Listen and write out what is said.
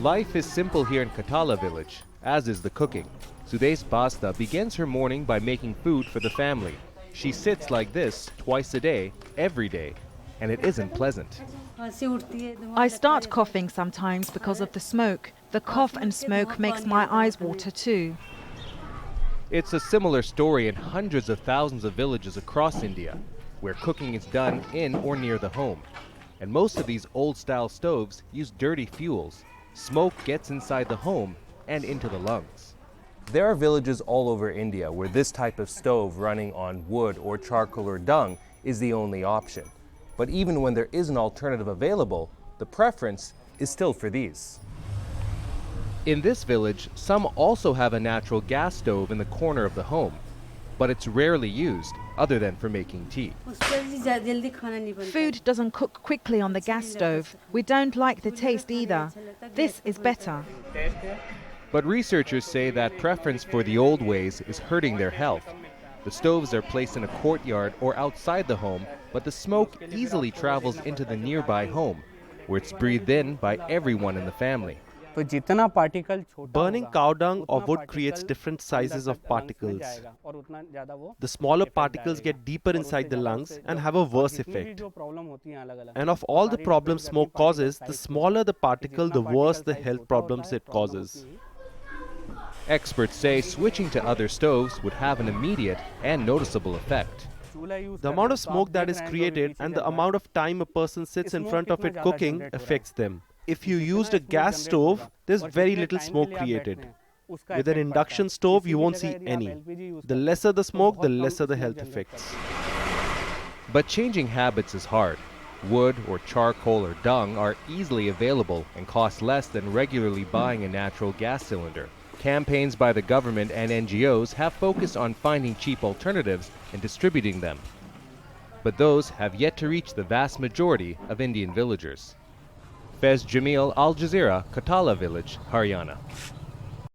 Life is simple here in Katala village, as is the cooking. Sudesh Basta begins her morning by making food for the family. She sits like this twice a day, every day, and it isn't pleasant. I start coughing sometimes because of the smoke. The cough and smoke makes my eyes water too. It's a similar story in hundreds of thousands of villages across India, where cooking is done in or near the home. And most of these old-style stoves use dirty fuels. Smoke gets inside the home and into the lungs. There are villages all over India where this type of stove running on wood or charcoal or dung is the only option. But even when there is an alternative available, the preference is still for these. In this village, some also have a natural gas stove in the corner of the home, but it's rarely used other than for making tea. Food doesn't cook quickly on the gas stove. We don't like the taste either. This is better. But researchers say that preference for the old ways is hurting their health. The stoves are placed in a courtyard or outside the home, but the smoke easily travels into the nearby home, where it's breathed in by everyone in the family. Burning cow dung or wood creates different sizes of particles. The smaller particles get deeper inside the lungs and have a worse effect. And of all the problems smoke causes, the smaller the particle, the worse the health problems it causes. Experts say switching to other stoves would have an immediate and noticeable effect. The amount of smoke that is created and the amount of time a person sits in front of it cooking affects them. If you used a gas stove, there's very little smoke created. With an induction stove, you won't see any. The lesser the smoke, the lesser the health effects. But changing habits is hard. Wood or charcoal or dung are easily available and cost less than regularly buying a natural gas cylinder. Campaigns by the government and NGOs have focused on finding cheap alternatives and distributing them. But those have yet to reach the vast majority of Indian villagers. Fez Jamil, Al Jazeera, Katala village, Haryana.